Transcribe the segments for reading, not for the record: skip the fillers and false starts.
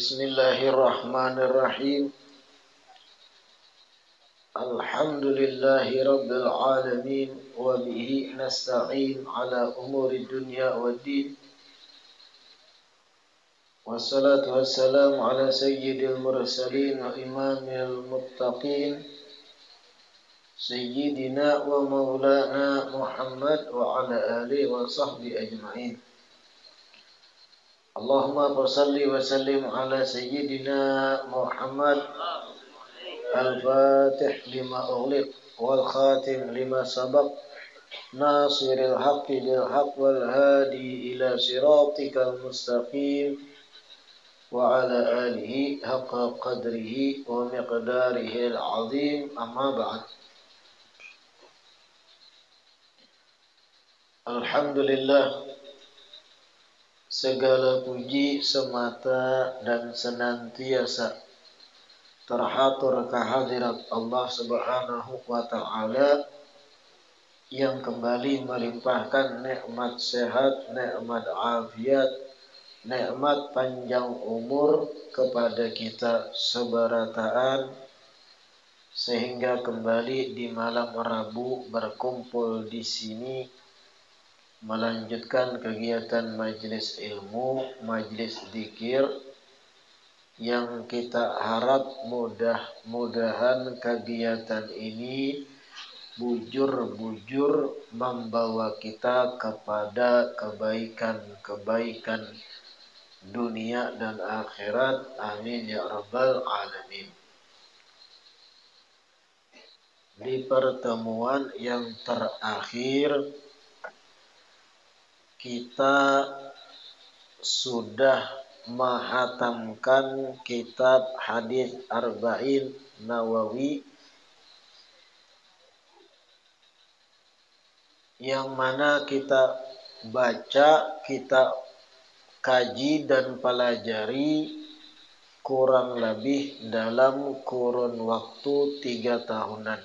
Bismillahirrahmanirrahim. Alhamdulillahi rabbil alamin wa bihi nasta'in ala umuri dunya waddin. Wassalatu wassalamu ala sayyidil mursalin wa imamil muttaqin sayyidina wa maulana Muhammad wa ala alihi wa sahbihi ajma'in. Allahumma salli wa sallim ala sayyidina Muhammad al-fatih lima ughliq wal khatim lima sabaq nasiril haqqi bil haqq wal hadi ila siratikal mustaqim wa ala alihi haqqa qadrihi wa miqdarihi al-azim. Amma ba'd. Alhamdulillah, segala puji semata dan senantiasa terhatur kehadirat Allah Subhanahu wa Ta'ala yang kembali melimpahkan nikmat sehat, nikmat afiat, nikmat panjang umur kepada kita seberataan, sehingga kembali di malam Rabu berkumpul di sini melanjutkan kegiatan majelis ilmu, majelis zikir, yang kita harap mudah-mudahan kegiatan ini bujur-bujur membawa kita kepada kebaikan-kebaikan dunia dan akhirat. Amin ya rabbal alamin. Di pertemuan yang terakhir kita sudah menghatamkan kitab hadis Arba'in Nawawi, yang mana kita baca, kita kaji dan pelajari kurang lebih dalam kurun waktu 3 tahunan.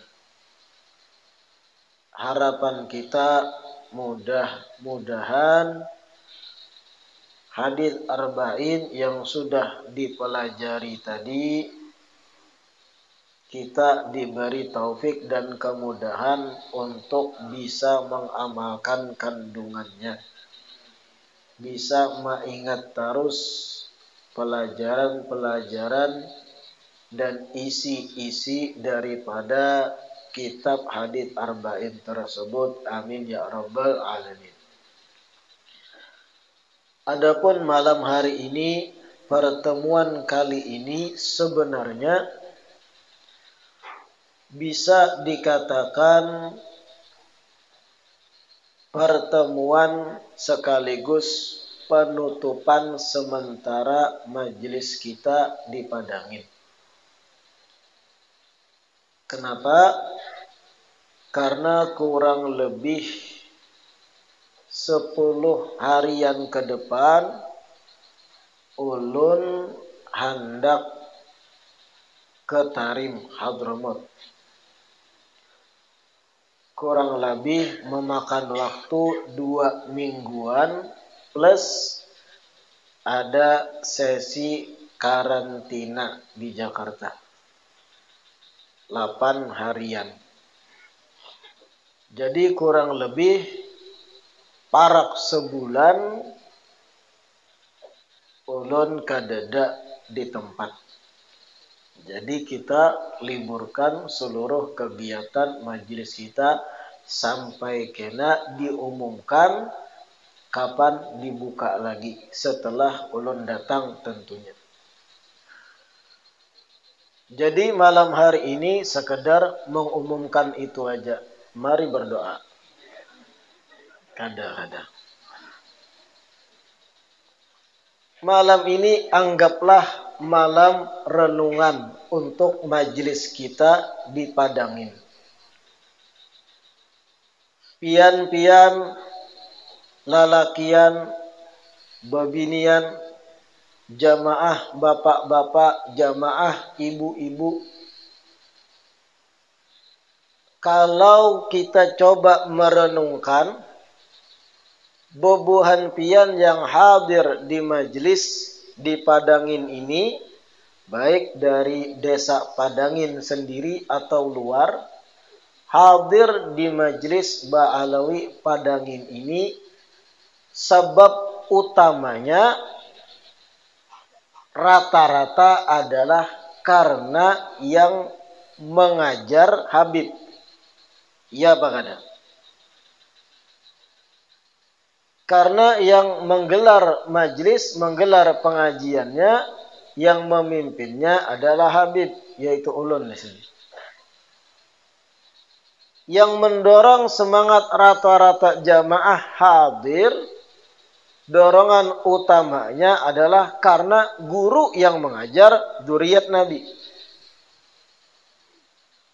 Harapan kita mudah-mudahan hadis Arba'in yang sudah dipelajari tadi kita diberi taufik dan kemudahan untuk bisa mengamalkan kandungannya, bisa mengingat terus pelajaran-pelajaran dan isi-isi daripada kitab hadis Arba'in tersebut. Amin ya rabbal alamin. Adapun malam hari ini, pertemuan kali ini sebenarnya bisa dikatakan pertemuan sekaligus penutupan sementara majelis kita di Padangin. Kenapa? Karena kurang lebih 10 harian ke depan ulun hendak ke Tarim Hadramaut. Kurang lebih memakan waktu 2 mingguan plus ada sesi karantina di Jakarta 8 harian. Jadi kurang lebih parak sebulan ulun kadeda di tempat. Jadi kita liburkan seluruh kegiatan majelis kita sampai kena diumumkan kapan dibuka lagi setelah ulun datang tentunya. Jadi malam hari ini sekedar mengumumkan itu aja. Mari berdoa. Kadang-kadang malam ini anggaplah malam renungan untuk majelis kita di Padangin. Pian-pian, lalakian, babinian, jamaah bapak-bapak, jamaah ibu-ibu. Kalau kita coba merenungkan bobohan pian yang hadir di majelis di Padangin ini, baik dari desa Padangin sendiri atau luar, hadir di Majelis Ba'alawi Padangin ini, sebab utamanya rata-rata adalah karena yang mengajar Habib. Ya Pak Kadang. Karena yang menggelar majlis, menggelar pengajiannya, yang memimpinnya adalah Habib, yaitu ulun di sini. Yang mendorong semangat rata-rata jamaah hadir, dorongan utamanya adalah karena guru yang mengajar dzurriyyat Nabi.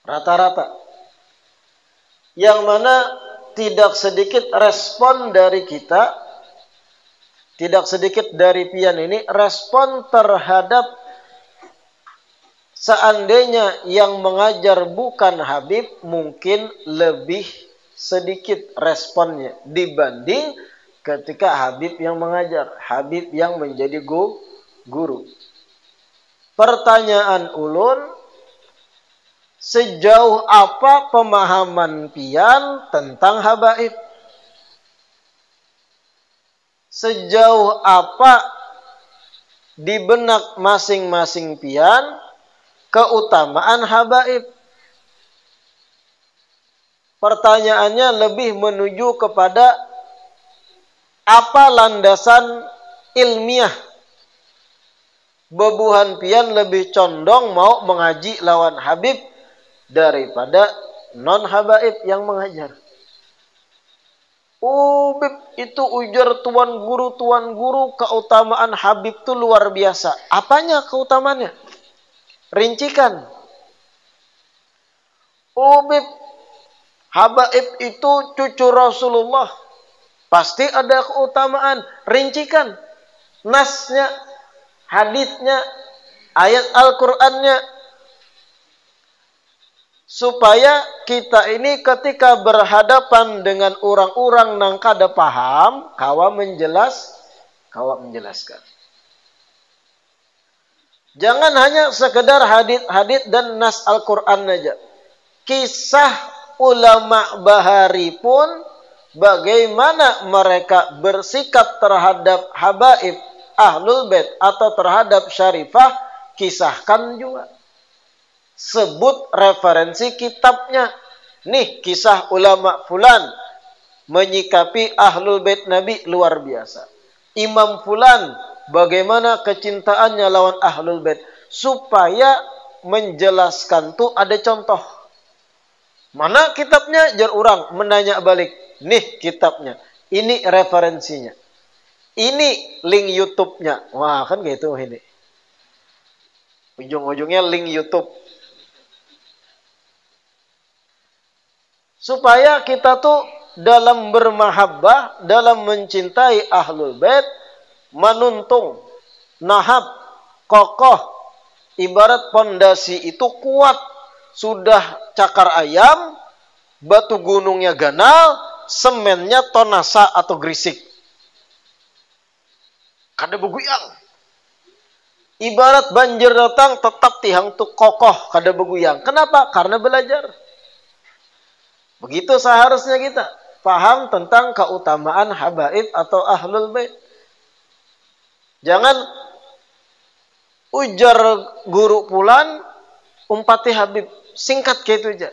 Rata-rata. Yang mana tidak sedikit respon dari kita, tidak sedikit dari pian ini, respon terhadap seandainya yang mengajar bukan Habib, mungkin lebih sedikit responnya dibanding ketika Habib yang mengajar, Habib yang menjadi guru. Pertanyaan ulun, sejauh apa pemahaman pian tentang habaib? Sejauh apa di benak masing-masing pian keutamaan habaib? Pertanyaannya lebih menuju kepada apa landasan ilmiah. Bebuhan pian lebih condong mau mengaji lawan Habib daripada non-habaib yang mengajar. Bib, itu ujar tuan guru, keutamaan Habib itu luar biasa. Apanya keutamaannya? Rincikan. Bib, habaib itu cucu Rasulullah. Pasti ada keutamaan. Rincikan. Nasnya, haditsnya, ayat Al-Qur'annya. Supaya kita ini ketika berhadapan dengan orang-orang nang kada paham, kawa menjelaskan. Jangan hanya sekedar hadits dan nas Al-Qur'an saja. Kisah ulama bahari pun bagaimana mereka bersikap terhadap habaib Ahlul Bait atau terhadap syarifah, kisahkan juga. Sebut referensi kitabnya. Nih kisah ulama fulan menyikapi Ahlul Bait Nabi luar biasa. Imam fulan bagaimana kecintaannya lawan Ahlul Bait. Supaya menjelaskan tuh ada contoh. Mana kitabnya? Jar orang menanya balik. Nih kitabnya. Ini referensinya. Ini link YouTube-nya. Wah kan gitu ini. Ujung-ujungnya link YouTube. Supaya kita tuh dalam bermahabbah, dalam mencintai Ahlul Bait, menuntung, nahab, kokoh. Ibarat pondasi itu kuat. Sudah cakar ayam, batu gunungnya ganal, semennya tonasa atau grisik. Kada beguyang. Ibarat banjir datang, tetap tihang tuh kokoh, kada beguyang. Kenapa? Karena belajar. Begitu seharusnya kita paham tentang keutamaan habaib atau Ahlul Bait. Jangan ujar guru pulan umpati Habib. Singkat kayak itu aja.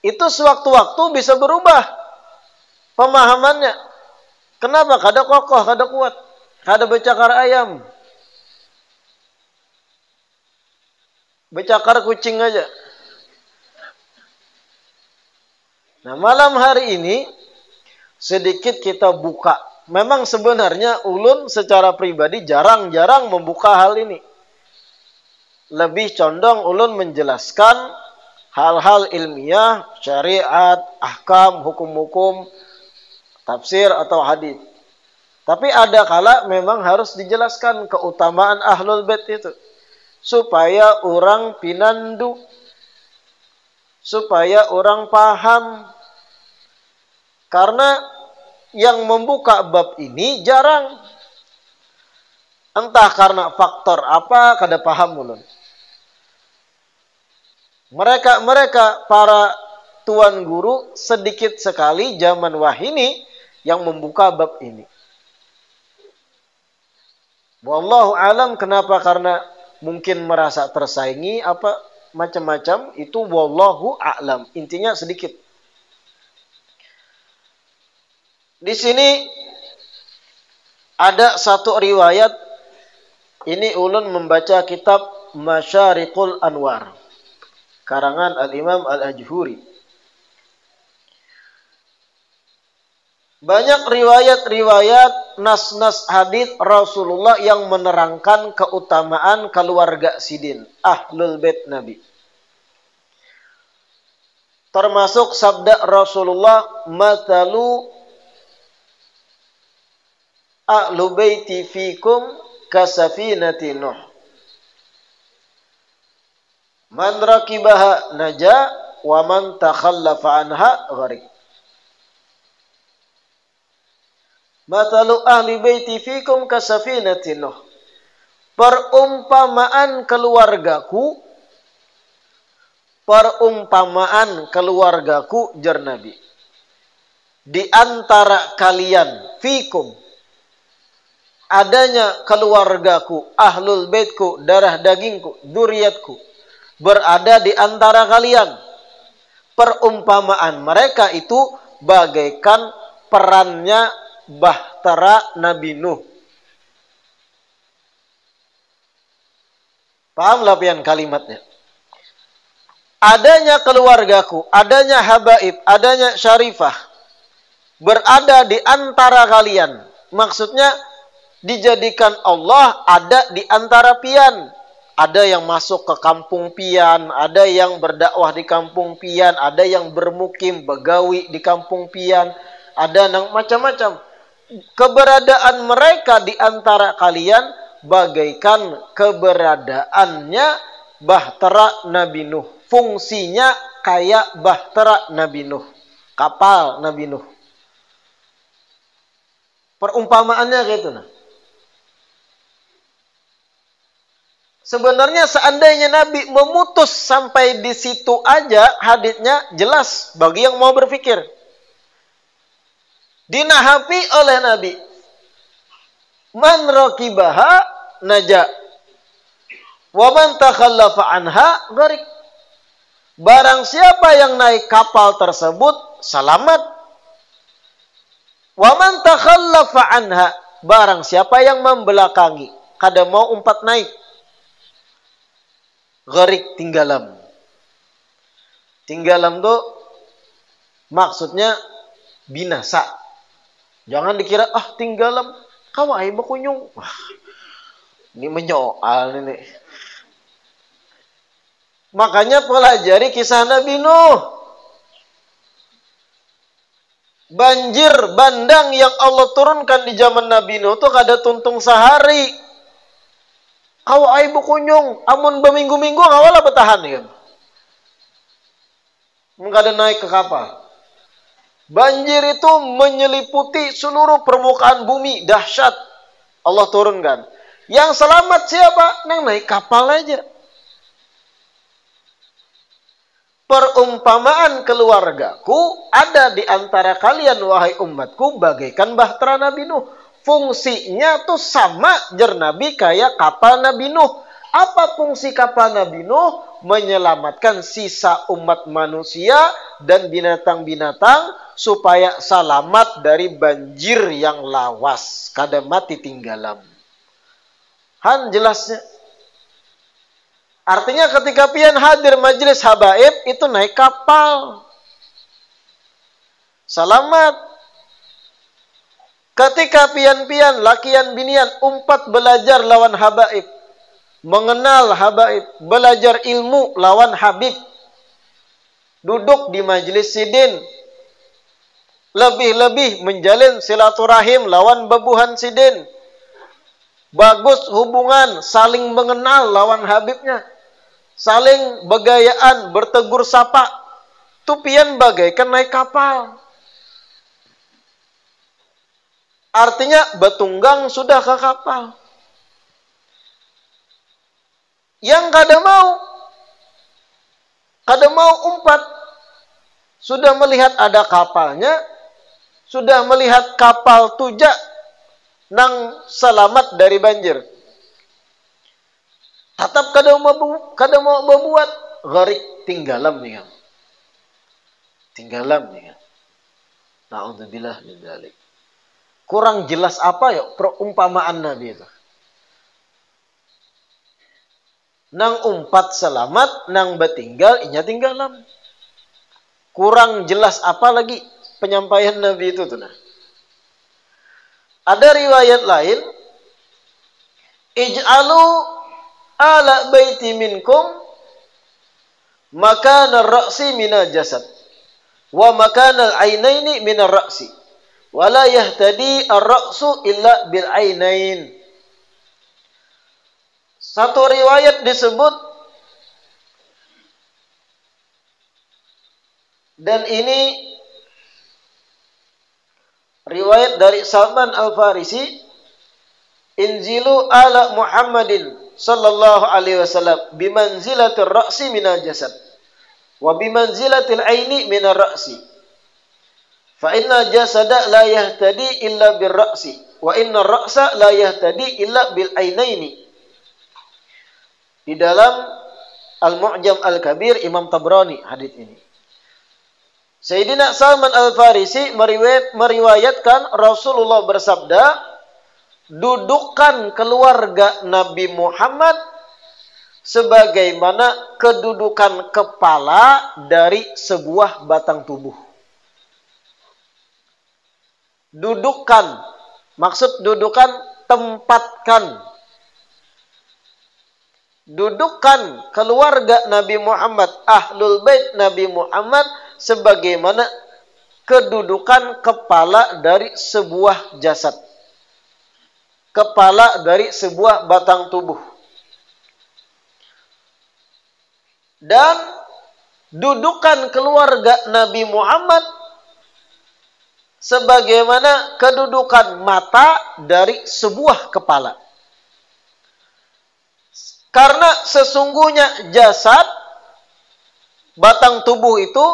Itu sewaktu-waktu bisa berubah pemahamannya. Kenapa? Kada kokoh, kada kuat. Kada becakar ayam. Becakar kucing aja. Nah, malam hari ini sedikit kita buka. Memang sebenarnya ulun secara pribadi jarang-jarang membuka hal ini. Lebih condong ulun menjelaskan hal-hal ilmiah, syariat, ahkam, hukum-hukum, tafsir atau hadis. Tapi ada kala memang harus dijelaskan keutamaan Ahlul Bait itu. Supaya orang pinandu. Supaya orang paham. Karena yang membuka bab ini jarang. Entah karena faktor apa, kada paham ulun. Mereka para tuan guru sedikit sekali zaman wahini yang membuka bab ini. Wallahu alam, kenapa? Karena mungkin merasa tersaingi apa macam-macam, itu wallahu a'lam. Intinya sedikit. Di sini ada satu riwayat, ini ulun membaca kitab Masyariqul Anwar, karangan Al-Imam Al-Ajhuri. Banyak riwayat-riwayat nas-nas hadis Rasulullah yang menerangkan keutamaan keluarga sidin, Ahlul Bait Nabi. Termasuk sabda Rasulullah, "Mathalu ahlu baiti fikum kasafinati Nuh. Man rakibaha naja wa man takhallafa anha gharik." Mathalu ahli baiti fikum kasafinati Nuh. Perumpamaan keluargaku jar Nabi, di antara kalian, fikum, adanya keluargaku, ahlul baitku, darah dagingku, dzurriyyatku, berada di antara kalian. Perumpamaan mereka itu bagaikan perannya bahtera Nabi Nuh. Paham lapian kalimatnya? Adanya keluargaku, adanya habaib, adanya syarifah, berada di antara kalian. Maksudnya dijadikan Allah ada di antara pian. Ada yang masuk ke kampung pian, ada yang berdakwah di kampung pian, ada yang bermukim, begawi di kampung pian, ada yang macam-macam. Keberadaan mereka di antara kalian bagaikan keberadaannya bahtera Nabi Nuh. Fungsinya kayak bahtera Nabi Nuh, kapal Nabi Nuh. Perumpamaannya kayak itu. Sebenarnya seandainya Nabi memutus sampai di situ aja, haditsnya jelas bagi yang mau berpikir. Dinahapi oleh Nabi, man rakibaha naja wa man takhallafa anha gharik. Barang siapa yang naik kapal tersebut selamat. Wa man takhallafa anha, barang siapa yang membelakangi, kada mau umpat naik, gharik, tinggalam. Tinggalam tuh maksudnya binasa. Jangan dikira tinggalam kawai bakunyung. Wah, ini menyoal ini. Makanya pelajari kisah Nabi Nuh. Banjir bandang yang Allah turunkan di zaman Nabi Nuh tuh kada tuntung sehari. Kawai bakunyung, amun berminggu-minggu ngawala bertahan kan. Kada naik ke kapal. Banjir itu menyeliputi seluruh permukaan bumi, dahsyat. Allah turunkan. Yang selamat siapa? Nang naik kapal aja. Perumpamaan keluargaku ada di antara kalian, wahai umatku, bagaikan bahtera Nabi Nuh. Fungsinya tuh sama jar Nabi kayak kapal Nabi Nuh. Apa fungsi kapal Nabi Nuh? Menyelamatkan sisa umat manusia dan binatang-binatang supaya selamat dari banjir yang lawas, kada mati tinggalam. Han jelasnya. Artinya ketika pian hadir majelis habaib itu naik kapal. Selamat. Ketika pian-pian, lakian binian umpat belajar lawan habaib, mengenal habaib, belajar ilmu lawan habib, duduk di majelis sidin, lebih-lebih menjalin silaturahim lawan babuhan sidin, bagus hubungan, saling mengenal lawan habibnya, saling begayaan, bertegur sapa, tupian bagaikan naik kapal. Artinya betunggang sudah ke kapal. Yang kada mau umpat, sudah melihat ada kapalnya, sudah melihat kapal tujak nang selamat dari banjir. Tetap kada mau berbuat, gharik tinggalam nih kan. Tinggalam nih kan. Na'udzubillah min dzalik. Kurang jelas apa ya perumpamaan Nabi itu. Nang umpat selamat, nang betinggal, inya tinggalam. Kurang jelas apa lagi penyampaian Nabi itu tuh. Nah. Ada riwayat lain, ij'alu ala baiti minkum makana ar-ra'si minal jasad wa makana al-ainaini minar ra'si wa la yahtadi ar-ra'su illa bil ainain. Satu riwayat disebut, dan ini riwayat dari Salman Al-Farisi, inzilu ala Muhammadin sallallahu alaihi wasallam bimanzilatir ra'si minal jasad wa bimanzilatil aini minar ra'si fa inna jasada la yahtadi illa bir ra'si wa inna ra'sa la yahtadi illa bil ainaini. Di dalam Al-Mu'jam Al-Kabir Imam Tabrani hadits ini. Sayyidina Salman Al-Farisi meriwayatkan Rasulullah bersabda, dudukkan keluarga Nabi Muhammad sebagaimana kedudukan kepala dari sebuah batang tubuh. Dudukkan, maksud dudukkan, tempatkan. Dudukkan keluarga Nabi Muhammad, ahlul bait Nabi Muhammad, sebagaimana kedudukan kepala dari sebuah jasad. Kepala dari sebuah batang tubuh. Dan dudukan keluarga Nabi Muhammad sebagaimana kedudukan mata dari sebuah kepala. Karena sesungguhnya jasad, batang tubuh itu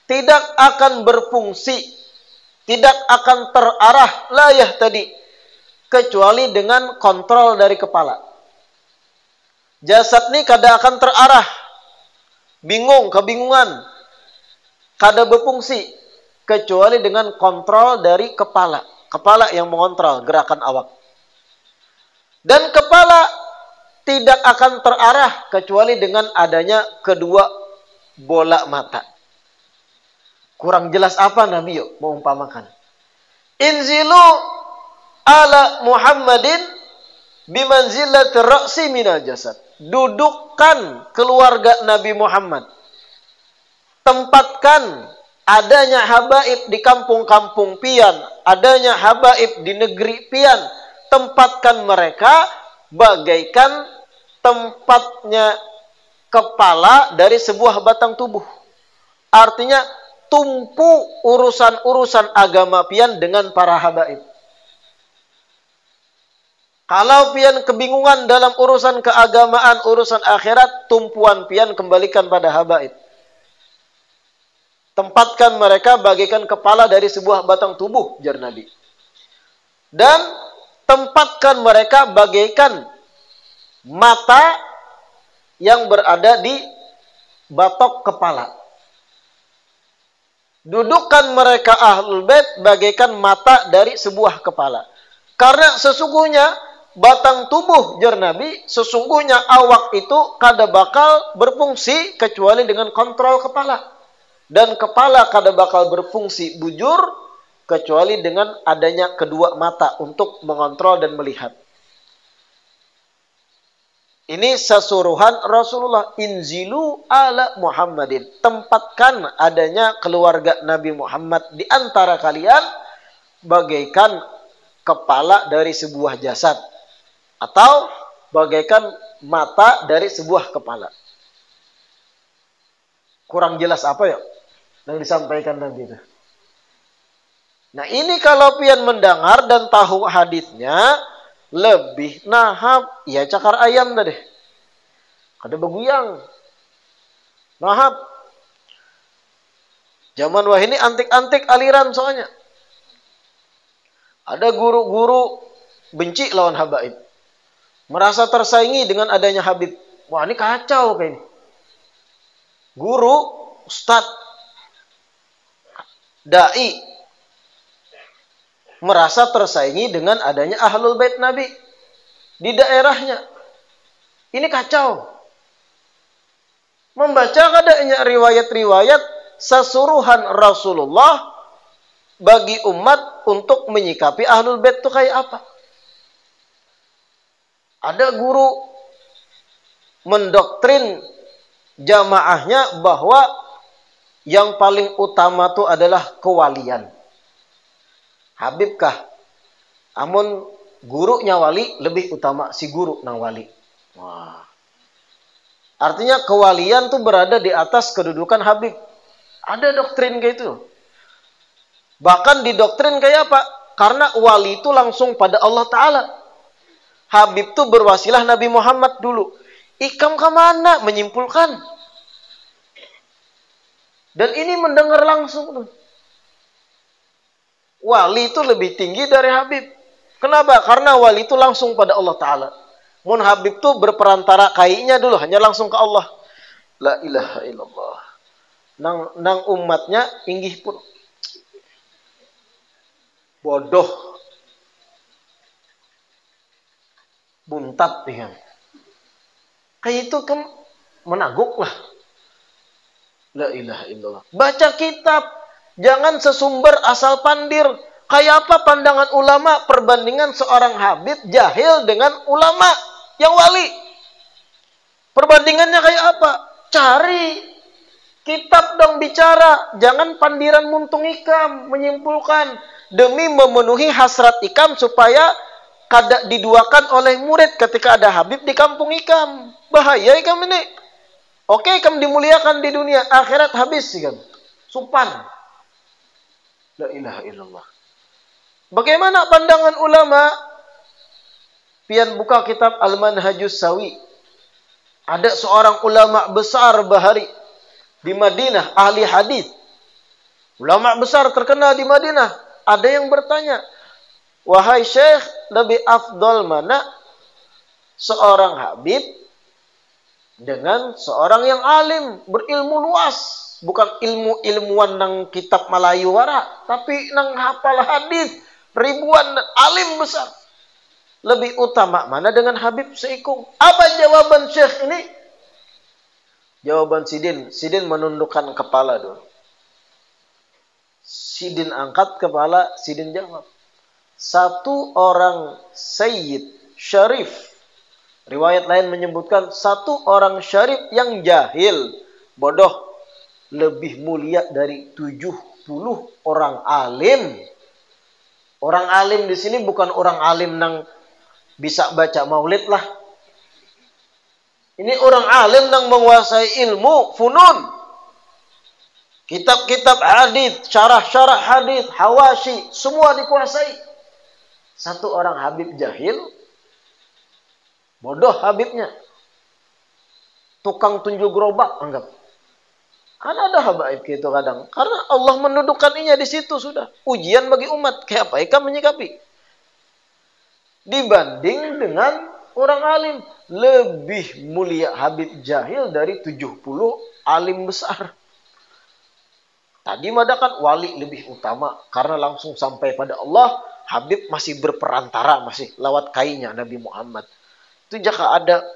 tidak akan berfungsi, tidak akan terarah layah tadi, kecuali dengan kontrol dari kepala. Jasad ini kada akan terarah, kebingungan, kada berfungsi, kecuali dengan kontrol dari kepala. Kepala yang mengontrol gerakan awak. Dan kepala tidak akan terarah kecuali dengan adanya kedua bola mata. Kurang jelas apa Nabi yuk mengumpamakan. Inzilu ala Muhammadin bimanzilatir ra'si minal jasad. Dudukkan keluarga Nabi Muhammad. Tempatkan adanya habaib di kampung-kampung pian, adanya habaib di negeri pian. Tempatkan mereka bagaikan tempatnya kepala dari sebuah batang tubuh. Artinya tumpu urusan-urusan agama pian dengan para habaib. Kalau pian kebingungan dalam urusan keagamaan, urusan akhirat, tumpuan pian kembalikan pada habaib. Tempatkan mereka bagaikan kepala dari sebuah batang tubuh, jar Nabi. Dan tempatkan mereka bagaikan mata yang berada di batok kepala. Dudukkan mereka ahlul bait bagaikan mata dari sebuah kepala. Karena sesungguhnya batang tubuh, jar Nabi, sesungguhnya awak itu kada bakal berfungsi kecuali dengan kontrol kepala. Dan kepala kada bakal berfungsi bujur kecuali dengan adanya kedua mata untuk mengontrol dan melihat. Ini sesuruhan Rasulullah, inzilu ala Muhammadin. Tempatkan adanya keluarga Nabi Muhammad di antara kalian bagaikan kepala dari sebuah jasad. Atau bagaikan mata dari sebuah kepala. Kurang jelas apa ya yang disampaikan Nabi itu. Nah ini kalau pian mendengar dan tahu hadisnya, lebih nahap, ya cakar ayam tadi. Ada beguyang. Mahab. Zaman wah ini antik-antik aliran soalnya. Ada guru-guru benci lawan habaib. Merasa tersaingi dengan adanya Habib. Wah ini kacau kayak ini. Guru, ustadz, dai merasa tersaingi dengan adanya Ahlul Bait Nabi di daerahnya. Ini kacau. Membaca adanya riwayat-riwayat sesuruhan Rasulullah bagi umat untuk menyikapi Ahlul Bait itu kayak apa? Ada guru mendoktrin jamaahnya bahwa yang paling utama itu adalah kewalian. Habibkah? Amun gurunya wali lebih utama si guru nang wali. Wah. Artinya kewalian tuh berada di atas kedudukan Habib. Ada doktrin kayak itu. Bahkan di doktrin kayak apa? Karena wali itu langsung pada Allah Ta'ala. Habib tuh berwasilah Nabi Muhammad dulu. Ikam kemana? Menyimpulkan. Dan ini mendengar langsung. Wali itu lebih tinggi dari Habib. Kenapa? Karena wali itu langsung pada Allah Ta'ala. Mun Habib itu berperantara kainya dulu. Hanya langsung ke Allah. La ilaha illallah. Nang umatnya inggih pun. Bodoh. Buntat. Ya. Kayak itu kan menaguk lah. La ilaha illallah. Baca kitab. Jangan sesumber asal pandir. Kayak apa pandangan ulama perbandingan seorang Habib jahil dengan ulama yang wali. Perbandingannya kayak apa? Cari kitab dong bicara. Jangan pandiran muntung ikam menyimpulkan. Demi memenuhi hasrat ikam supaya kada diduakan oleh murid ketika ada Habib di kampung ikam. Bahaya ikam ini. Oke, ikam dimuliakan di dunia. Akhirat habis ikam. Supan. La ilaha illallah. Bagaimana pandangan ulama? Pian buka kitab Al-Manhajus Sawi. Ada seorang ulama besar bahari di Madinah, ahli hadis. Ulama besar terkenal di Madinah. Ada yang bertanya, wahai Syekh, lebih afdol mana seorang Habib dengan seorang yang alim, berilmu luas. Bukan ilmuwan nang kitab Melayu wara, tapi nang hafal hadis ribuan alim besar. Lebih utama mana dengan Habib seikung? Apa jawaban Syekh ini? Jawaban Sidin. Sidin menundukkan kepala dulu. Sidin angkat kepala, Sidin jawab. Satu orang Sayyid Syarif. Riwayat lain menyebutkan satu orang syarif yang jahil, bodoh, lebih mulia dari 70 orang alim. Orang alim di sini bukan orang alim nang bisa baca maulid lah. Ini orang alim nang menguasai ilmu funun. Kitab-kitab hadis, syarah-syarah hadis, hawashi, semua dikuasai. Satu orang Habib jahil, bodoh Habibnya. Tukang tunjuk gerobak anggap. Kan ada habaib gitu kadang. Karena Allah mendudukkan inya di situ sudah. Ujian bagi umat. Kayak apa ikam menyikapi? Dibanding dengan orang alim. Lebih mulia Habib jahil dari 70 alim besar. Tadi madakan wali lebih utama. Karena langsung sampai pada Allah. Habib masih berperantara. Masih lewat kainnya Nabi Muhammad. Itu jika ada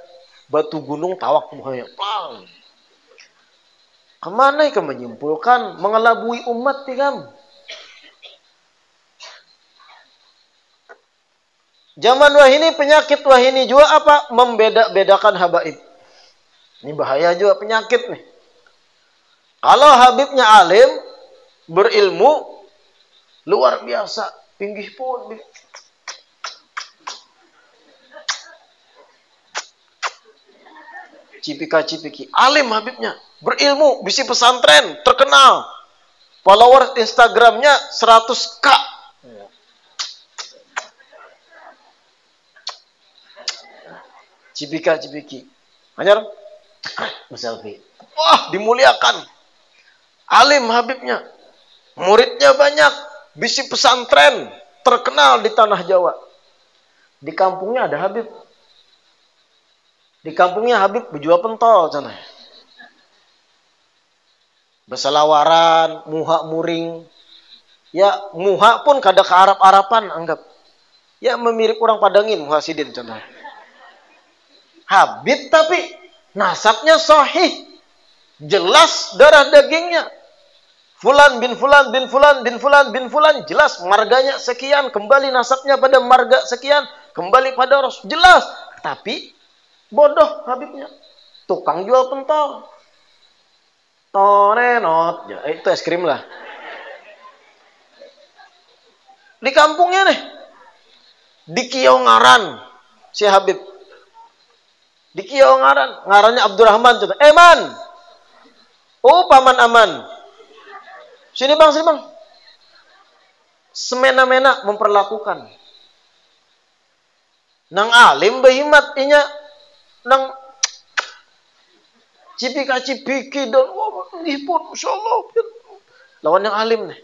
batu gunung tawak muhanya. Pang! Kemana ikam menyimpulkan mengelabui umat ikam? Zaman wahini penyakit wahini juga apa? Membeda-bedakan habaib. Ini bahaya juga penyakit nih. Kalau habibnya alim, berilmu, luar biasa, pinggih pun. Cipika-cipiki. Alim habibnya. Berilmu. Bisi pesantren. Terkenal. Followers Instagramnya 100k. Cipika-cipiki. Hanyar. selfie. Wah, dimuliakan. Alim Habibnya. Muridnya banyak. Bisi pesantren terkenal di tanah Jawa. Di kampungnya ada Habib. Di kampungnya Habib berjual pentol sana. Besalawaran, muha muring. Ya, muha pun kada ke Arab-Arapan anggap. Ya, memirip orang Padangin, Muhasidin contohnya. Habib tapi nasabnya sahih. Jelas darah dagingnya. Fulan bin Fulan bin Fulan bin Fulan bin Fulan. Jelas marganya sekian. Kembali nasabnya pada marga sekian. Kembali pada Rasul. Jelas. Tapi bodoh Habibnya. Tukang jual pentol. Tonenot. Ya, itu es krim lah. Di kampungnya nih. Di Kiongaran. Si Habib. Di Kiongaran. Ngarannya Abdurrahman. Man. Oh, Paman Aman. Sini bang, sini bang. Semena-mena memperlakukan. Nang alim behimat inya. Nang cipika-cipiki dan wah, pun insyaallah. Lawan yang alim nih.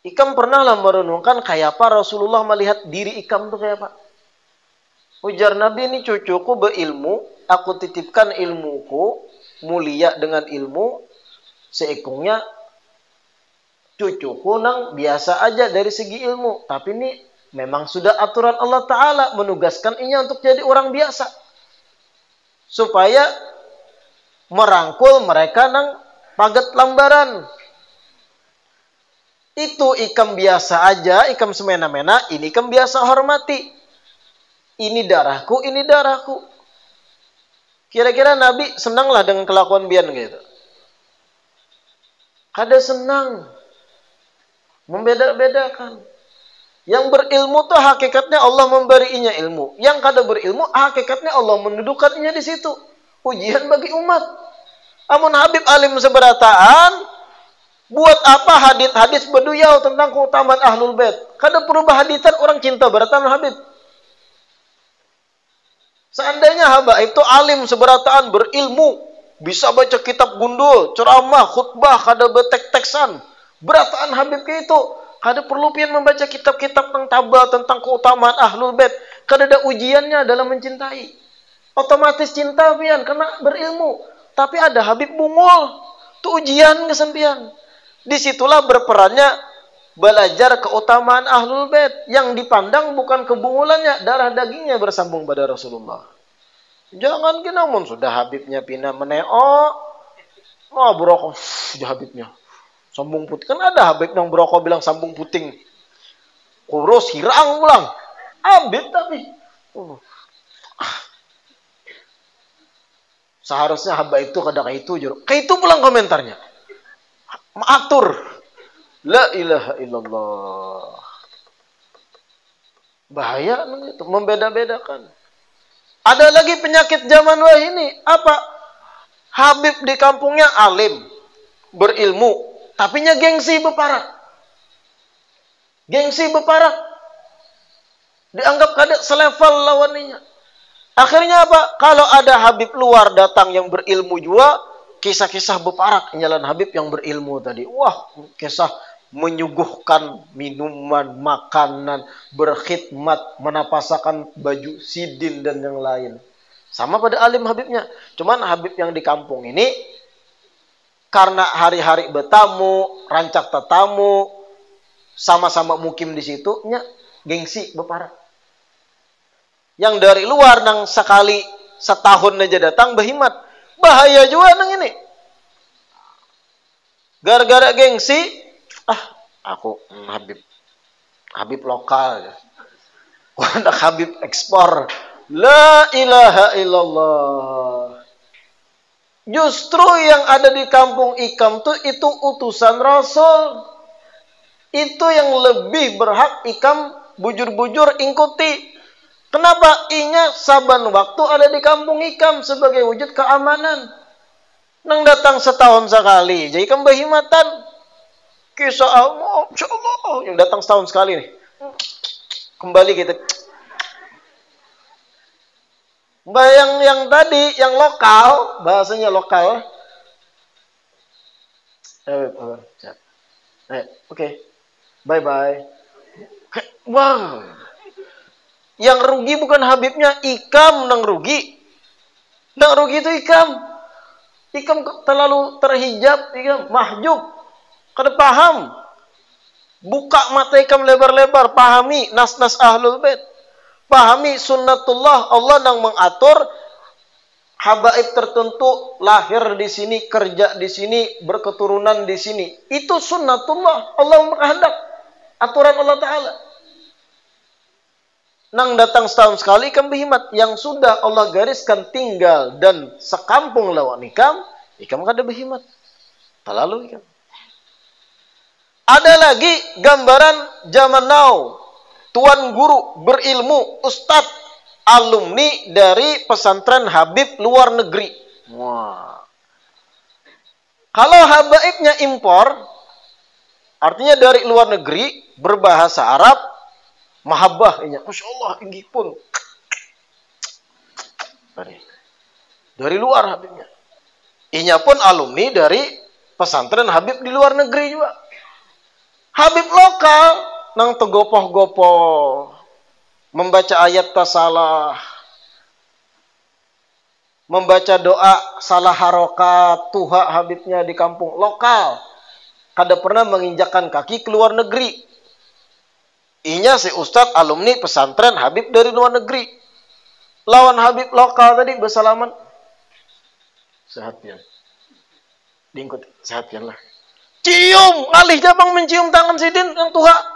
Ikam pernah lah merenungkan kayak apa Rasulullah melihat diri Ikam tuh kayak apa? Ujar Nabi, ini cucuku berilmu, aku titipkan ilmuku, mulia dengan ilmu, seikungnya cucuku nang biasa aja dari segi ilmu. Tapi ini memang sudah aturan Allah Ta'ala menugaskan inya untuk jadi orang biasa. Supaya merangkul mereka nang paget lambaran. Itu Ikam biasa aja, Ikam semena-mena, ini Ikam biasa hormati. Ini darahku, ini darahku. Kira-kira Nabi senanglah dengan kelakuan bian gitu. Kada senang. Membeda-bedakan. Yang berilmu tuh hakikatnya Allah memberinya ilmu. Yang kada berilmu, hakikatnya Allah mendudukkannya di situ. Ujian bagi umat. Amun Habib alim seberataan, buat apa hadis-hadis berduyau tentang keutamaan Ahlul Bait? Kada perlu bahaditan orang cinta beratan Habib. Seandainya Habib itu alim seberataan berilmu, bisa baca kitab gundul, ceramah, khutbah, kada betek-teksan. Berataan Habib ke itu, kada perlu pian membaca kitab-kitab tentang tabel tentang keutamaan Ahlul Bait. Kada ada ujiannya dalam mencintai. Otomatis cinta pian karena berilmu. Tapi ada Habib bungul, itu ujian kesempian. Disitulah berperannya belajar keutamaan Ahlul Bait. Yang dipandang bukan kebungulannya, darah dagingnya bersambung pada Rasulullah. Jangan kira mun sudah Habibnya pindah meneo, berokok Habibnya sambung puting. Kan ada Habib yang berokok bilang sambung puting, kurus hirang pulang. Habib tapi seharusnya Habib itu kada kayak itu jero. Kayak itu pulang komentarnya. Maatur. La ilaha illallah. Bahaya itu membeda-bedakan. Ada lagi penyakit zaman wah ini. Apa? Habib di kampungnya alim, berilmu, tapi nya gengsi beparak. Gengsi beparak. Dianggap kada selevel lawaninya. Akhirnya apa? Kalau ada Habib luar datang yang berilmu juga, kisah-kisah beparak nyalan Habib yang berilmu tadi. Wah, kisah menyuguhkan minuman, makanan, berkhidmat, menapasakan baju sidin dan yang lain. Sama pada alim Habibnya. Cuman Habib yang di kampung ini, karena hari-hari bertamu, rancak tetamu, sama-sama mukim di situ, nya gengsi beparak. Yang dari luar nang sekali setahun aja datang berhimat. Bahaya juga nang ini. Gara-gara gengsi, aku Habib lokal. Anak Habib ekspor. La ilaha illallah. Justru yang ada di kampung Ikam tuh itu utusan Rasul. Itu yang lebih berhak Ikam bujur-bujur ikuti. Kenapa? Inya saban waktu ada di kampung Ikam sebagai wujud keamanan. Nang datang setahun sekali. Jadi Ikam berhimatan. Kisah Allah, insyaallah yang datang setahun sekali nih. Kembali kita. Bayang yang tadi, yang lokal, bahasanya lokal. Oke. Bye-bye. Wow. Yang rugi bukan Habibnya, Ikam nang rugi. Nang rugi itu Ikam. Ikam terlalu terhijab, Ikam mahjub. Kada paham. Buka mata Ikam lebar-lebar, pahami nas-nas Ahlul Bait. Pahami sunnatullah, Allah nang mengatur habaib tertentu lahir di sini, kerja di sini, berketurunan di sini. Itu sunnatullah, Allah berkehendak. Aturan Allah Ta'ala. Nang datang setahun sekali Ikam berhimat. Yang sudah Allah gariskan tinggal dan sekampung lawan Ikam kada berhimat. Terlalu Ikam. Ada lagi gambaran zaman now. Tuan guru berilmu, ustadz, alumni dari pesantren Habib luar negeri. Wah. Kalau habaibnya impor, artinya dari luar negeri, berbahasa Arab, mahabbah, Masya Allah, tinggi pun. Dari luar Habibnya. Inya pun alumni dari pesantren Habib di luar negeri juga. Habib lokal, nang tegopoh-gopoh, membaca ayat tasalah, membaca doa salah harokat, tuha Habibnya di kampung lokal. Kada pernah menginjakkan kaki ke luar negeri. Inya si ustadz alumni pesantren Habib dari luar negeri. Lawan Habib lokal tadi bersalaman. Sehat ya. Diingkut sehat ya lah. Cium, alih jabang mencium tangan sidin yang tuha.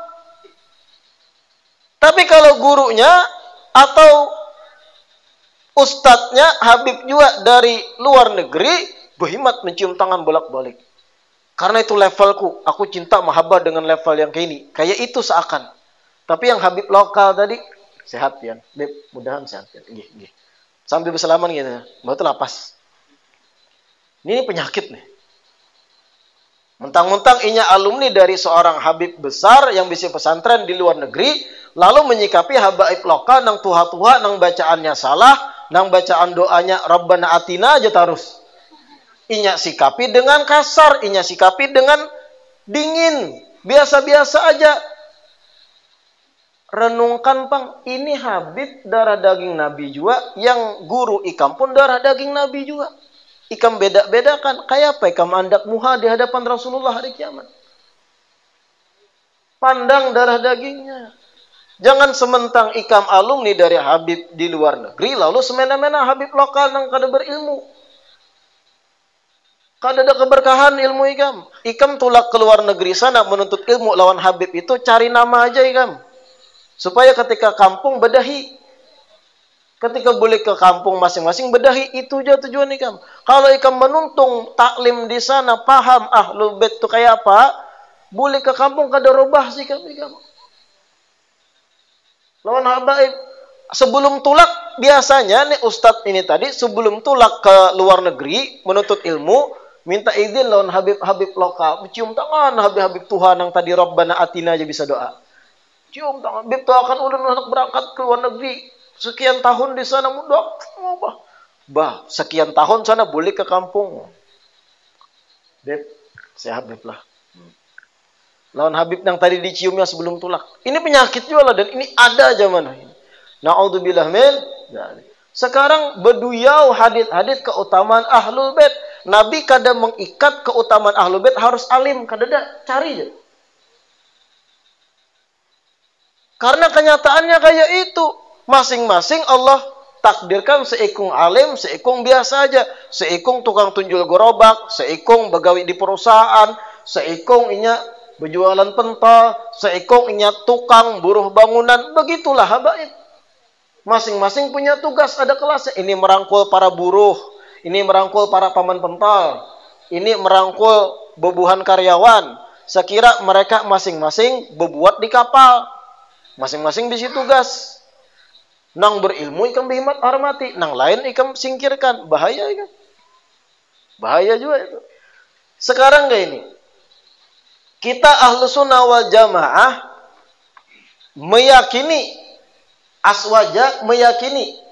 Tapi kalau gurunya atau ustadznya Habib juga dari luar negeri, berhimat mencium tangan bolak-balik. Karena itu levelku, aku cinta mahabbah dengan level yang kayak ini. Kayak itu seakan. Tapi yang Habib lokal tadi, sehat ya. Beb, mudahan sehat ya. Gih. Sambil bersalaman gitu. Betul lapas. Ini penyakit nih. Mentang-mentang inya alumni dari seorang Habib besar yang bisa pesantren di luar negeri, lalu menyikapi habaib lokal nang tuha-tuha, nang bacaannya salah, nang bacaan doanya Rabbana Atina aja terus. Inya sikapi dengan kasar, inya sikapi dengan dingin, biasa-biasa aja. Renungkan Pang, ini Habib darah daging Nabi juga, yang guru Ikam pun darah daging Nabi juga. Ikam beda-bedakan. Kayak apa Ikam andak muha di hadapan Rasulullah hari kiamat. Pandang darah dagingnya. Jangan sementang Ikam alumni dari Habib di luar negeri, lalu semena-mena Habib lokal yang kada berilmu. Kada ada keberkahan ilmu Ikam. Ikam tulak ke luar negeri sana menuntut ilmu lawan Habib itu, cari nama aja Ikam. Supaya ketika kampung bedahi. Ketika boleh ke kampung masing-masing bedahi, itu aja tujuan Ikam. Kalau Ikam menuntung taklim di sana, paham Ahlul Bait itu kayak apa, boleh ke kampung kada robah sih Ikam. Lawan habaib. Sebelum tulak, biasanya nih ustadz ini tadi, sebelum tulak ke luar negeri, menuntut ilmu, minta izin lawan Habib lokal. Cium tangan Habib Tuhan yang tadi Rabbana Atina aja bisa doa. Cium tangan, Habib doakan ulun anak berangkat ke luar negeri. Sekian tahun di sana mudah. Sekian tahun sana boleh ke kampung. Beb, sehat Beb lah. Lawan Habib yang tadi diciumnya sebelum tulak. Ini penyakit juga lah, dan ini ada zaman ini. Na'udzubillah min. Sekarang beduyau hadit-hadit keutamaan Ahlul Bait. Nabi kada mengikat keutamaan Ahlul Bait harus alim, kada ada, cari aja. Karena kenyataannya kayak itu. Masing-masing Allah takdirkan seikung alim, seikung biasa aja. Seikung tukang tunjul gerobak, seikung begawi di perusahaan, seikung inya berjualan pentol, seikung inya tukang buruh bangunan. Begitulah habaib. Masing-masing punya tugas, ada kelasnya. Ini merangkul para buruh, ini merangkul para paman pentol, ini merangkul bebuhan karyawan. Sekira mereka masing-masing berbuat di kapal. Masing-masing bisi tugas. Nang berilmu Ikam berhimmat hormati, nang lain Ikam singkirkan. Bahaya Ikam. Bahaya juga itu. Sekarang kayak ini. Kita Ahlus Sunnah wal Jamaah meyakini, aswaja meyakini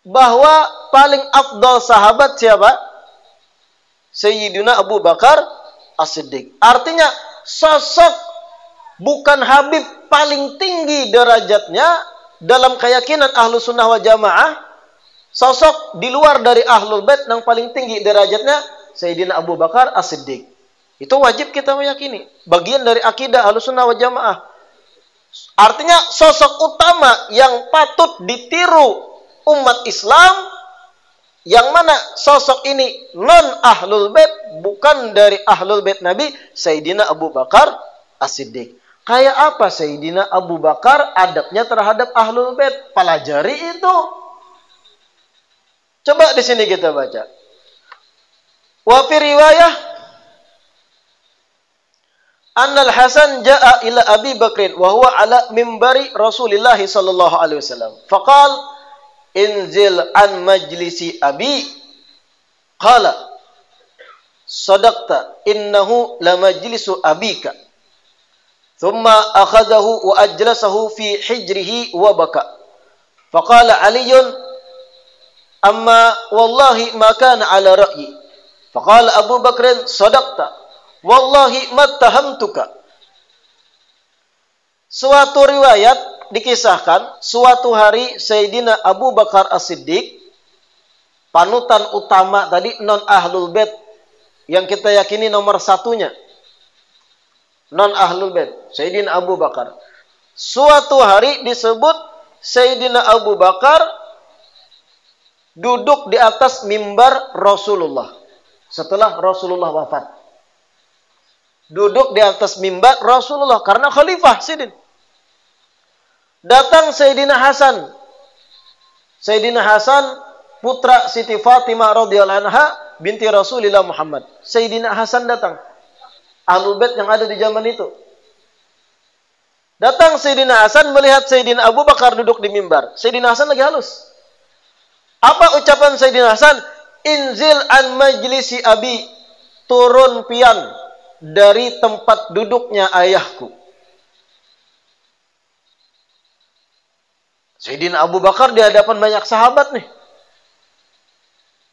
bahwa paling afdal sahabat siapa? Sayyidina Abu Bakar As-Siddiq. Artinya sosok bukan Habib paling tinggi derajatnya dalam keyakinan ahlu sunnah wal jamaah. Sosok di luar dari ahlul bait yang paling tinggi derajatnya Sayyidina Abu Bakar As-Siddiq. Itu wajib kita meyakini. Bagian dari akidah ahlu sunnah wal jamaah. Artinya sosok utama yang patut ditiru umat Islam, yang mana sosok ini non ahlul bait, bukan dari ahlul bait Nabi, Sayyidina Abu Bakar As-Siddiq. Kayak apa Sayyidina Abu Bakar adabnya terhadap ahlul bait? Pelajari itu. Coba di sini kita baca. Wa fi riwayah Annal Hasan jaa ila Abi Bakrin wa huwa ala mimbari Rasulillah sallallahu alaihi wasallam. Faqal inzil an majlisi abi. Qala sadaqta innahu la majlisu abika. Thumma akhadahu wa ajlasahu fi hijrihi wa baka. Faqala Aliyun amma wallahi ma kana ala ra'yi. Faqala Abu Bakrin sadaqta wallahi mattahamtuka. Suatu riwayat dikisahkan, suatu hari Sayyidina Abu Bakar As-Siddiq, panutan utama tadi non ahlul bait, yang kita yakini nomor satunya non ahlul bait, Sayyidina Abu Bakar. Suatu hari disebut Sayyidina Abu Bakar duduk di atas mimbar Rasulullah setelah Rasulullah wafat. Duduk di atas mimbar Rasulullah karena khalifah Sidin. Datang Sayyidina Hasan. Sayyidina Hasan putra Siti Fatimah radhiyallahu anha binti Rasulullah Muhammad. Sayyidina Hasan datang. Ahlul bait yang ada di zaman itu. Datang Sayyidina Hasan melihat Sayyidina Abu Bakar duduk di mimbar. Sayyidina Hasan lagi halus. Apa ucapan Sayyidina Hasan? Inzil an majlisi abi. Turun pian dari tempat duduknya ayahku. Sayyidina Abu Bakar di hadapan banyak sahabat nih.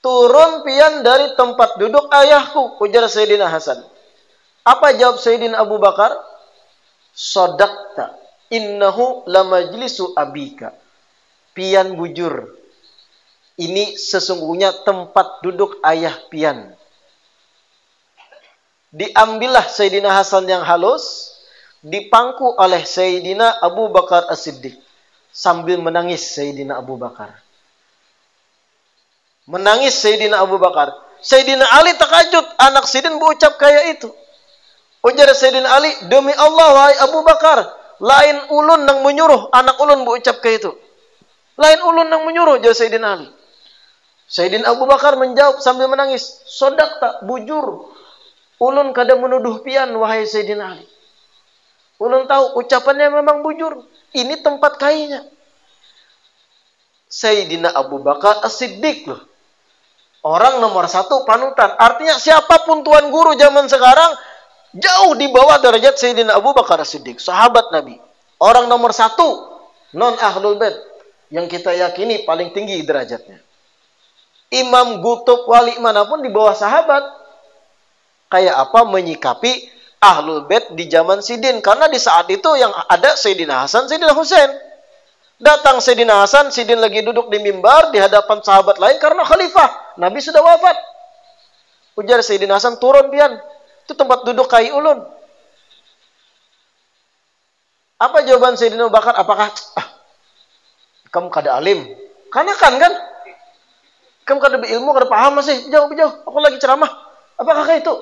Turun pian dari tempat duduk ayahku, ujar Sayyidina Hasan. Apa jawab Sayyidina Abu Bakar? Shadaqta innahu la majlisu abika. Pian bujur. Ini sesungguhnya tempat duduk ayah pian. Diambillah Sayyidina Hasan yang halus, dipangku oleh Sayyidina Abu Bakar As-Siddiq. Sambil menangis Sayyidina Abu Bakar. Menangis Sayyidina Abu Bakar. Sayyidina Ali terkejut, anak Sidin berucap kayak itu. Ujar Sayyidina Ali, demi Allah wahai Abu Bakar, lain ulun yang menyuruh anak ulun berucap kayak itu. Lain ulun yang menyuruh, jawab Sayyidina Ali. Sayyidina Abu Bakar menjawab sambil menangis, Shadaqta, bujur. Ulun kada menuduh pian wahai Sayyidina Ali. Ulun tahu ucapannya memang bujur. Ini tempat kainya. Sayyidina Abu Bakar As-Siddiq loh. Orang nomor satu panutan. Artinya siapapun tuan guru zaman sekarang jauh di bawah derajat Sayyidina Abu Bakar As-Siddiq. Sahabat Nabi. Orang nomor satu non ahlul bait yang kita yakini paling tinggi derajatnya. Imam Qutb wali manapun di bawah sahabat. Kayak apa menyikapi ahlul bait di zaman Sidin. Karena di saat itu yang ada Sayyidina Hasan, Sayyidina Husain. Datang Sayyidina Hasan, Sidin lagi duduk di mimbar di hadapan sahabat lain karena khalifah. Nabi sudah wafat. Ujar Sayyidina Hasan, turun pian. Itu tempat duduk kai ulun. Apa jawaban Sayyidina Abu Bakar? Apakah kamu kada alim? Karena kan? Kamu kada berilmu, kada paham masih. Jauh. Aku lagi ceramah. Apakah itu?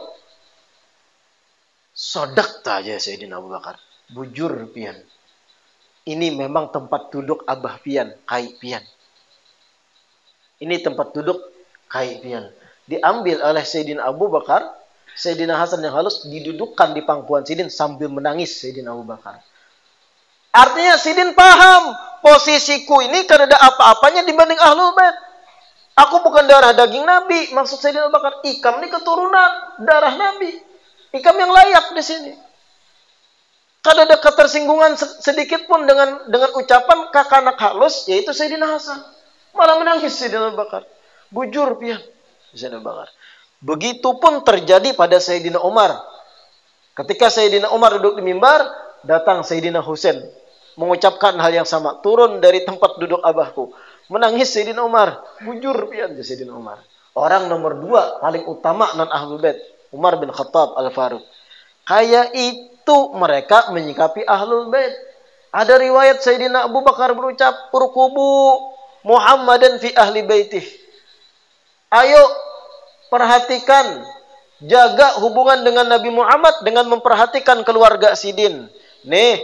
Shadaqta aja Sayyidina Abu Bakar. Bujur pian. Ini memang tempat duduk abah pian, kai pian. Ini tempat duduk kai pian. Diambil oleh Sayyidina Abu Bakar, Sayyidina Hasan yang halus didudukkan di pangkuan Sidin sambil menangis Sayyidina Abu Bakar. Artinya Sidin paham, posisiku ini kada ada apa-apanya dibanding ahlul bait. Aku bukan darah daging Nabi, maksud Sayyidina Abu Bakar. Ikam ini keturunan darah Nabi. Ikam yang layak di sini. Kada ada ketersinggungan sedikit pun dengan ucapan kakanak halus, yaitu Sayyidina Hasan. Malah menangis Sayyidina Abu Bakar. Bujur pian Sayyidina Abu Bakar. Begitupun terjadi pada Sayyidina Umar. Ketika Sayyidina Umar duduk di mimbar, datang Sayyidina Husain mengucapkan hal yang sama. Turun dari tempat duduk abahku. Menangis Sayyidina Umar. Bujur pian Sayyidina Umar. Orang nomor 2 paling utama non Ahlul Bait, Umar bin Khattab Al-Faruq. Kayak itu mereka menyikapi Ahlul Bait. Ada riwayat Sayyidina Abu Bakar berucap, "Urkubu Muhammadan fi ahli baitih." Ayo perhatikan, jaga hubungan dengan Nabi Muhammad dengan memperhatikan keluarga Sidin. Nih,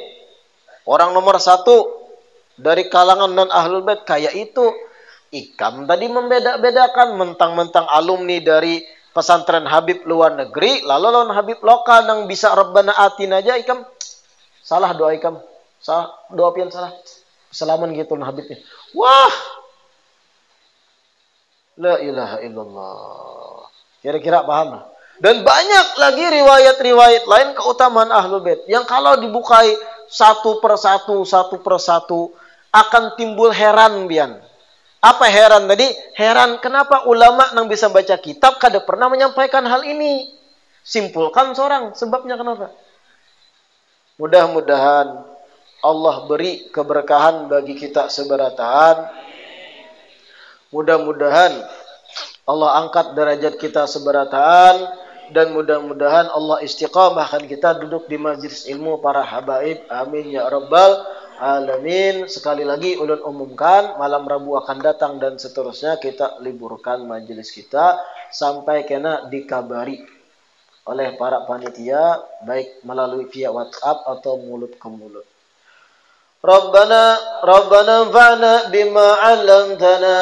orang nomor 1 dari kalangan non Ahlul Bait kayak itu. Ikam tadi membeda-bedakan mentang-mentang alumni dari pesantren Habib luar negeri, lalu lawan Habib lokal yang bisa Rabbana atin aja, ikam salah doa ikam. Salah doa pian salah. Selaman gitu Habibnya. Wah. La ilaha illallah. Kira-kira paham? Dan banyak lagi riwayat-riwayat lain keutamaan Ahlul Bait yang kalau dibukai satu persatu akan timbul heran pian. Apa heran tadi? Heran kenapa ulama yang bisa baca kitab kada pernah menyampaikan hal ini. Simpulkan seorang, sebabnya kenapa? Mudah-mudahan Allah beri keberkahan bagi kita seberataan. Mudah-mudahan Allah angkat derajat kita seberataan. Dan mudah-mudahan Allah istiqamahkan kita duduk di majlis ilmu para habaib. Amin ya rabbal alamin. Sekali lagi ulun umumkan, malam Rabu akan datang dan seterusnya kita liburkan majelis kita sampai kena dikabari oleh para panitia baik melalui via WhatsApp atau mulut ke mulut. Rabbana anfa'na bima 'allamtana,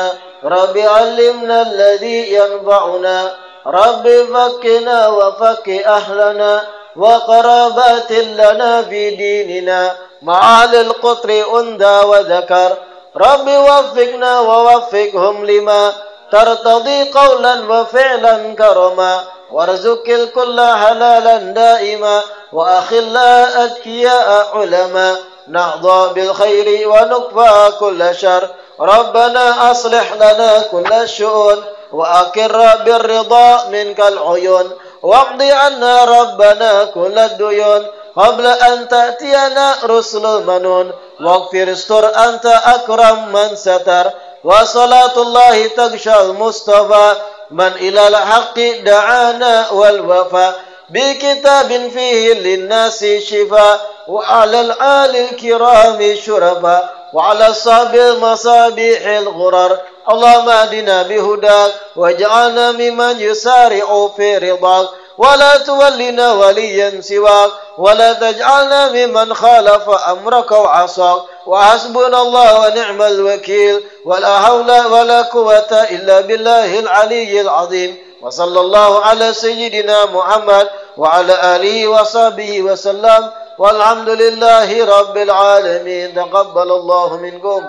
Rabbi 'allimna alladhi yanfa'una, Rabbi fakkina wa fakki ahlana wa qarabatin lana fi dinina ma'alil qutri unda wa dhakar. Rabbi waffiqna wa waffiqhum lima tartadi qawlan wa fi'lan karama warzuqil kulla halalan daima wa akhilla adkiya ulama nahda bil khairi wa nukfa kulla syar. Rabbana aslih lana kulla syu'un wa akirra bir ridha minkal uyun waqdi anna rabbana kulla duyun qabla an ta'tiyana rusulul manun waghfir istur anta akram man satar wa salatullahi tagshal mustafa man ilal haqqi da'ana wal wafa bi kitabin fihi linnasi shifa wa alal alil kirami syurafa wa ala sabil masabihil ghurar. Allahumma adina bihudak waj'alna mimman yusari'u fi ridak wa la tuwallina waliyan siwak wa la taj'alna mimman khalafa amraka wa asak wa hasbunallahu wa ni'mal wakil wa la hawla wa la quwwata illa billahil aliyyil azim. Wa sallallahu ala sayyidina Muhammad wa ala alihi wa sahbihi wa sallam walhamdulillahi rabbil alamin. Taqabbalallahu minkum.